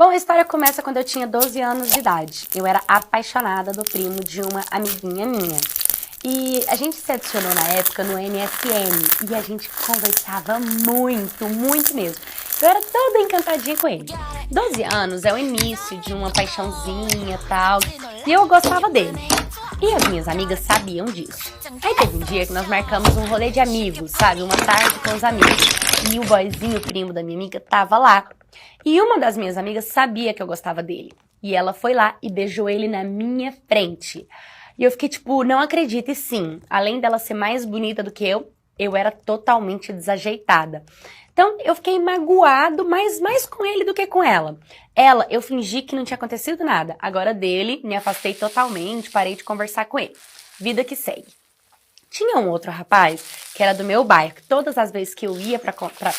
Bom, a história começa quando eu tinha 12 anos de idade. Eu era apaixonada do primo de uma amiguinha minha. E a gente se adicionou na época no MSN e a gente conversava muito, muito mesmo. Eu era toda encantadinha com ele. 12 anos é o início de uma paixãozinha e tal, e eu gostava dele. E as minhas amigas sabiam disso. Aí teve um dia que nós marcamos um rolê de amigos, sabe? Uma tarde com os amigos. E o boyzinho, o primo da minha amiga, tava lá. E uma das minhas amigas sabia que eu gostava dele. E ela foi lá e beijou ele na minha frente. E eu fiquei tipo, não acredito. E sim, além dela ser mais bonita do que eu era totalmente desajeitada. Então, eu fiquei magoado, mas mais com ele do que com ela. Ela, eu fingi que não tinha acontecido nada. Agora dele, me afastei totalmente, parei de conversar com ele. Vida que segue. Tinha um outro rapaz, que era do meu bairro, que todas as vezes que eu ia pra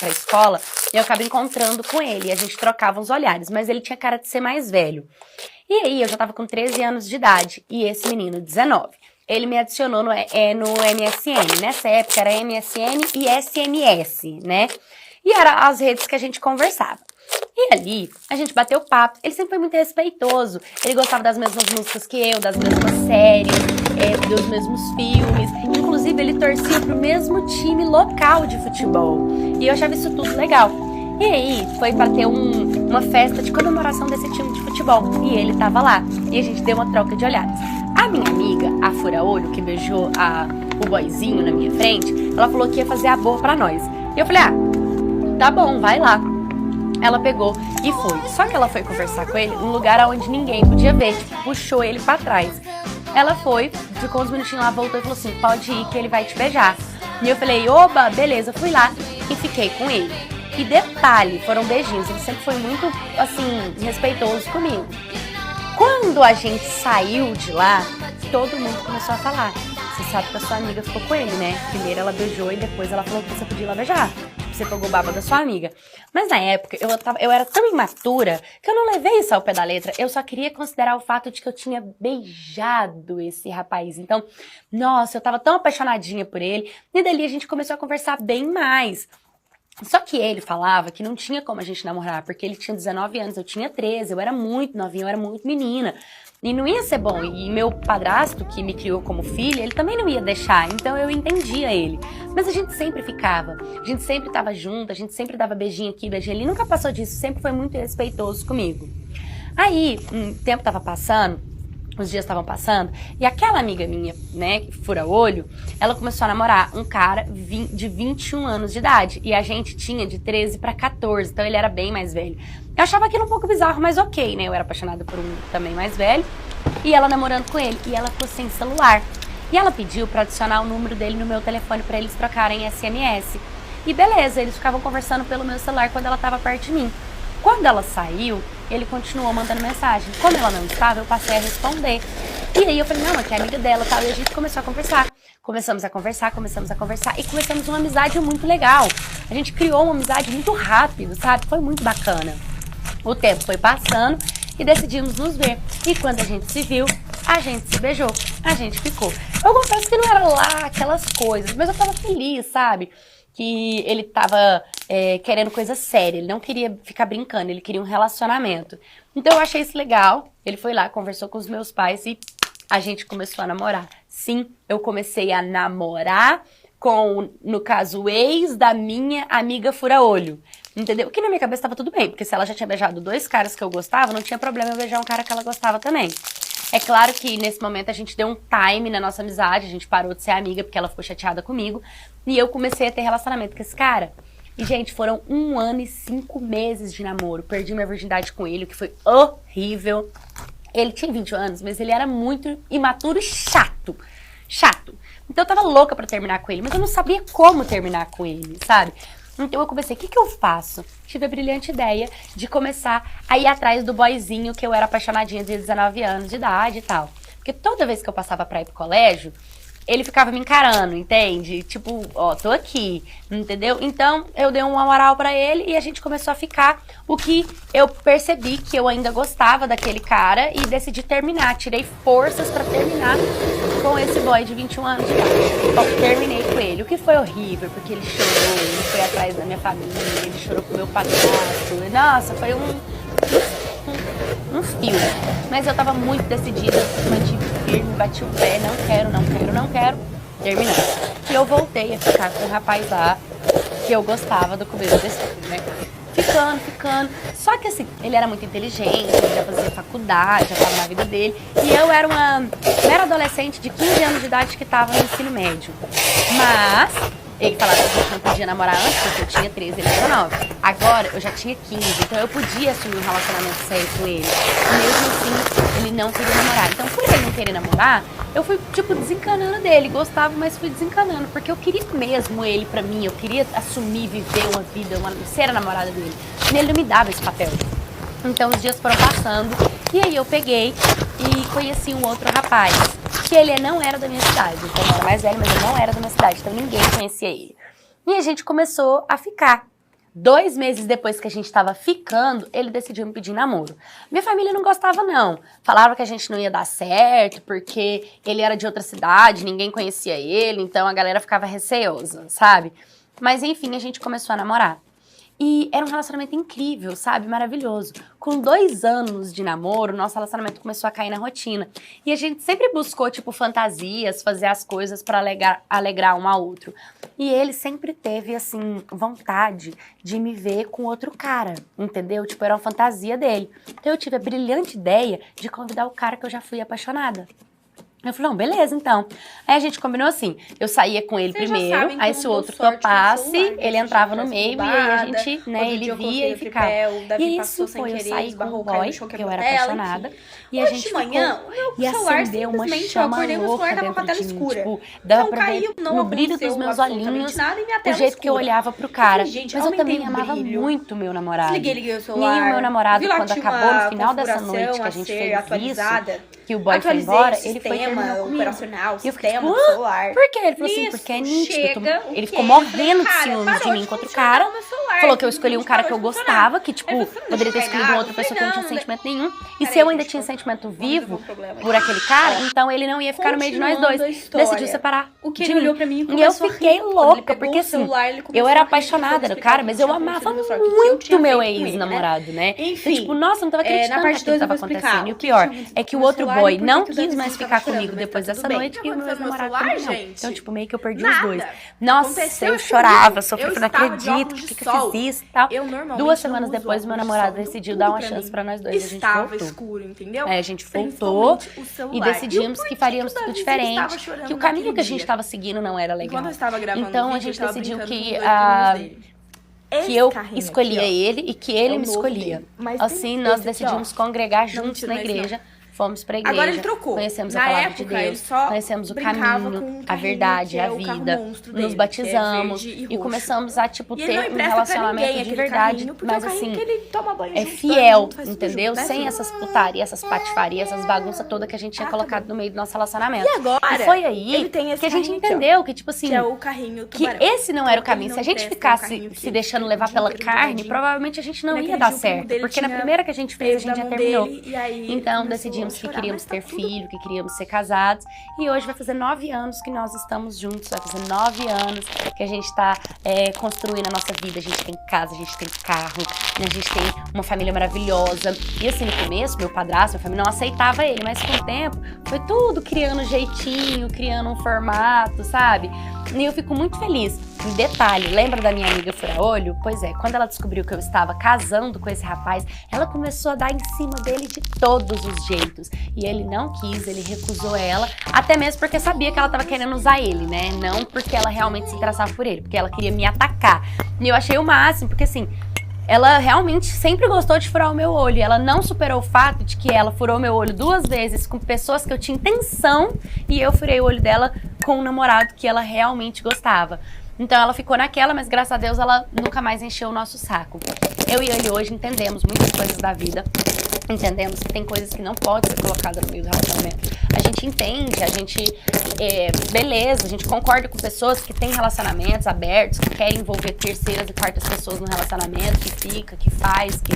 escola, eu acabava encontrando com ele, e a gente trocava uns olhares, mas ele tinha cara de ser mais velho. E aí, eu já tava com 13 anos de idade, e esse menino, 19. Ele me adicionou no MSN. Nessa época era MSN e SMS, né? E eram as redes que a gente conversava. E ali, a gente bateu papo. Ele sempre foi muito respeitoso. Ele gostava das mesmas músicas que eu, das mesmas séries, dos mesmos filmes. Inclusive, ele torcia pro mesmo time local de futebol. E eu achava isso tudo legal. E aí, foi pra ter uma festa de comemoração desse time de futebol. E ele tava lá. E a gente deu uma troca de olhares. A minha amiga, a fura-olho, que beijou o boyzinho na minha frente, ela falou que ia fazer a boa pra nós. E eu falei, tá bom, vai lá. Ela pegou e foi. Só que ela foi conversar com ele num lugar onde ninguém podia ver. Tipo, puxou ele pra trás. Ela foi, ficou uns minutinhos lá, voltou e falou assim, pode ir que ele vai te beijar. E eu falei, oba, beleza. Fui lá e fiquei com ele. E detalhe, foram beijinhos. Ele sempre foi muito, assim, respeitoso comigo. Quando a gente saiu de lá, todo mundo começou a falar. Você sabe que a sua amiga ficou com ele, né? Primeiro ela beijou e depois ela falou que você podia ir lá beijar. Você pegou baba da sua amiga. Mas na época, eu era tão imatura que eu não levei isso ao pé da letra. Eu só queria considerar o fato de que eu tinha beijado esse rapaz. Então, nossa, eu tava tão apaixonadinha por ele. E dali a gente começou a conversar bem mais. Só que ele falava que não tinha como a gente namorar, porque ele tinha 19 anos, eu tinha 13, eu era muito novinha, eu era muito menina. E não ia ser bom. E meu padrasto, que me criou como filha, ele também não ia deixar. Então eu entendia ele. Mas a gente sempre ficava. A gente sempre tava junto, a gente sempre dava beijinho aqui, beijinho ali. Nunca passou disso, sempre foi muito respeitoso comigo. Aí, um tempo tava passando, os dias estavam passando, e aquela amiga minha, né, fura-olho, ela começou a namorar um cara de 21 anos de idade. E a gente tinha de 13 para 14, então ele era bem mais velho. Eu achava aquilo um pouco bizarro, mas ok, né? Eu era apaixonada por um também mais velho. E ela namorando com ele. E ela ficou sem celular. E ela pediu pra adicionar o número dele no meu telefone pra eles trocarem SMS. E beleza, eles ficavam conversando pelo meu celular quando ela tava perto de mim. Quando ela saiu, ele continuou mandando mensagem. Como ela não estava, eu passei a responder. E aí eu falei, não, aqui é amiga dela e tal. E a gente começou a conversar. Começamos a conversar. E começamos uma amizade muito legal. A gente criou uma amizade muito rápido, sabe? Foi muito bacana. O tempo foi passando e decidimos nos ver. E quando a gente se viu, a gente se beijou, a gente ficou. Eu confesso que não era lá aquelas coisas, mas eu tava feliz, sabe? Que ele tava querendo coisa séria, ele não queria ficar brincando, ele queria um relacionamento. Então eu achei isso legal, ele foi lá, conversou com os meus pais e a gente começou a namorar. Sim, eu comecei a namorar com, no caso, o ex da minha amiga fura-olho. Entendeu? Que na minha cabeça tava tudo bem, porque se ela já tinha beijado 2 caras que eu gostava, não tinha problema eu beijar um cara que ela gostava também. É claro que nesse momento a gente deu um time na nossa amizade, a gente parou de ser amiga porque ela ficou chateada comigo, e eu comecei a ter relacionamento com esse cara. E, gente, foram 1 ano e 5 meses de namoro. Perdi minha virgindade com ele, o que foi horrível. Ele tinha 20 anos, mas ele era muito imaturo e chato. Chato. Então eu tava louca pra terminar com ele, mas eu não sabia como terminar com ele, sabe? Então eu comecei, o que eu faço? Tive a brilhante ideia de começar a ir atrás do boyzinho que eu era apaixonadinha de 19 anos de idade e tal. Porque toda vez que eu passava pra ir pro colégio, ele ficava me encarando, entende? Tipo, ó, tô aqui, entendeu? Então, eu dei uma moral pra ele e a gente começou a ficar. O que eu percebi que eu ainda gostava daquele cara e decidi terminar. Tirei forças pra terminar com esse boy de 21 anos de idade. Bom, terminei com ele, o que foi horrível, porque ele chorou, ele foi atrás da minha família, ele chorou com o meu padrasto. Nossa, foi um Mas eu tava muito decidida, mantive firme, bati o pé, não quero, terminei. E eu voltei a ficar com o rapaz lá, que eu gostava do começo desse filme, né? Ficando. Só que assim, ele era muito inteligente, ele já fazia faculdade, já tava na vida dele. E eu era uma mera adolescente de 15 anos de idade que tava no ensino médio. Mas ele falava que a gente não podia namorar antes, porque eu tinha 13, ele era 9. Agora eu já tinha 15, então eu podia assumir um relacionamento sério com ele. E mesmo assim, ele não queria namorar. Então, por ele não querer namorar, eu fui, tipo, desencanando dele. Gostava, mas fui desencanando, porque eu queria mesmo ele pra mim. Eu queria assumir, viver uma vida, ser a namorada dele. E ele não me dava esse papel. Então, os dias foram passando, e aí eu peguei e conheci um outro rapaz, que ele não era da minha cidade. Então, ele era mais velho, mas ele não era da minha cidade. Então, ninguém conhecia ele. E a gente começou a ficar. 2 meses depois que a gente tava ficando, ele decidiu me pedir namoro. Minha família não gostava, não. Falava que a gente não ia dar certo, porque ele era de outra cidade, ninguém conhecia ele, então a galera ficava receosa, sabe? Mas enfim, a gente começou a namorar. E era um relacionamento incrível, sabe? Maravilhoso. Com 2 anos de namoro, nosso relacionamento começou a cair na rotina. E a gente sempre buscou, tipo, fantasias, fazer as coisas pra alegrar um ao outro. E ele sempre teve, assim, vontade de me ver com outro cara, entendeu? Tipo, era uma fantasia dele. Então eu tive a brilhante ideia de convidar o cara que eu já fui apaixonada. Eu falei, não, beleza, então. Aí a gente combinou assim, eu saía com ele primeiro, aí se o outro topasse, ele entrava no meio e aí a gente, né, ele via e ficava. E isso foi, eu saí com o boy, que eu era apaixonada, e a gente ficou, e acendeu uma chama louca dentro de mim, tipo, dava pra ver no brilho dos meus olhinhos o jeito que eu olhava pro cara. Mas eu também amava muito meu namorado. E o meu namorado, quando acabou no final dessa noite que a gente fez isso, que o boy foi embora, ele foi terminar comigo. E eu fiquei tipo, por quê? Ele falou assim, porque é nítido. Ele ficou morrendo de ciúmes de mim contra o cara. Falou que eu escolhi um cara que eu gostava, que tipo, poderia ter escolhido uma outra pessoa que não tinha sentimento nenhum. E se eu ainda tinha sentimento vivo por aquele cara, então ele não ia ficar no meio de nós dois. Decidiu separar de mim. E eu fiquei louca, porque assim, eu era apaixonada no cara, mas eu amava muito meu ex-namorado, né? Então, tipo, nossa, eu não tava acreditando naquilo que tava acontecendo. E o pior é que o outro boy não quis mais ficar comigo depois dessa noite e o meu ex-namorado também não. Então, tipo, meio que eu perdi os dois. Nossa, eu chorava, sofri, eu não acredito, por que eu fiz isso e tal. 2 semanas depois, meu namorado decidiu dar uma chance pra nós dois. A gente voltou. A gente voltou e decidimos que faríamos tudo diferente, que o caminho que a gente tava seguindo não era legal. Então, a gente decidiu que eu escolhia ele e que ele me escolhia. Assim, nós decidimos congregar juntos na igreja. Fomos pra igreja, agora ele trocou. Conhecemos a palavra de Deus, conhecemos o caminho, a verdade, a vida, nos batizamos e começamos a, tipo, ter um relacionamento de verdade, mas assim, é fiel, entendeu? Sem essas putarias, essas patifarias, essas bagunças todas que a gente tinha colocado no meio do nosso relacionamento. E agora, e foi aí que a gente entendeu que, tipo assim, que é o carrinho que esse não era o caminho. Se a gente ficasse se deixando levar pela carne, provavelmente a gente não ia dar certo, porque na primeira que a gente fez, a gente já terminou. Então, decidimos que queríamos ter filho, que queríamos ser casados. E hoje vai fazer 9 anos que nós estamos juntos. Vai fazer 9 anos que a gente tá construindo a nossa vida. A gente tem casa, a gente tem carro, né? A gente tem uma família maravilhosa. E assim, no começo, meu padrasto, minha família não aceitava ele. Mas com o tempo, foi tudo criando um jeitinho, criando um formato, sabe? E eu fico muito feliz. Um detalhe, lembra da minha amiga fura-olho? Pois é, quando ela descobriu que eu estava casando com esse rapaz, ela começou a dar em cima dele de todos os jeitos. E ele não quis, ele recusou ela, até mesmo porque sabia que ela estava querendo usar ele, né? Não porque ela realmente se interessava por ele, porque ela queria me atacar. E eu achei o máximo, porque assim, ela realmente sempre gostou de furar o meu olho. Ela não superou o fato de que ela furou meu olho 2 vezes com pessoas que eu tinha intenção e eu furei o olho dela com um namorado que ela realmente gostava. Então ela ficou naquela, mas graças a Deus ela nunca mais encheu o nosso saco. Eu e ele hoje entendemos muitas coisas da vida. Entendemos que tem coisas que não podem ser colocadas no meio do relacionamento. A gente entende, a gente, beleza, a gente concorda com pessoas que têm relacionamentos abertos, que querem envolver terceiras e quartas pessoas no relacionamento, que fica, que faz, que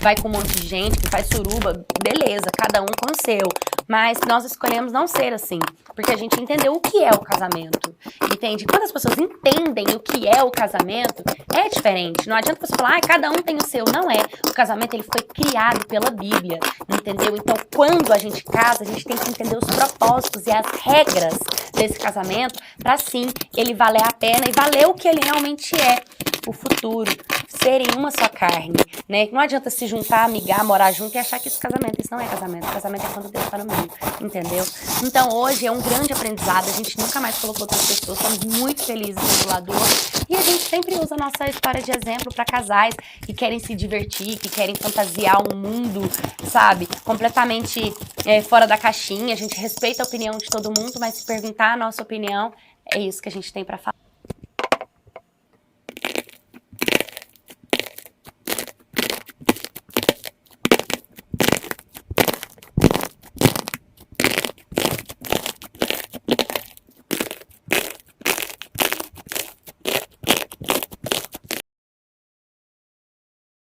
vai com um monte de gente, que faz suruba, beleza, cada um com o seu. Mas nós escolhemos não ser assim, porque a gente entendeu o que é o casamento, entende? Quando as pessoas entendem o que é o casamento, é diferente. Não adianta você falar, cada um tem o seu. Não é. O casamento, ele foi criado pela Bíblia, entendeu? Então, quando a gente casa, a gente tem que entender os propósitos e as regras desse casamento, para sim ele valer a pena e valer o que ele realmente é, o futuro, serem uma só carne, né? Não adianta se juntar, amigar, morar junto e achar que isso não é casamento. Casamento é quando Deus tá no meio, entendeu? Então hoje é um grande aprendizado, a gente nunca mais colocou outras pessoas, estamos muito felizes no lado do outro, e a gente sempre usa a nossa história de exemplo para casais que querem se divertir, que querem fantasiar um mundo, sabe, completamente fora da caixinha. A gente respeita a opinião de todo mundo, mas se perguntar a nossa opinião, é isso que a gente tem para falar.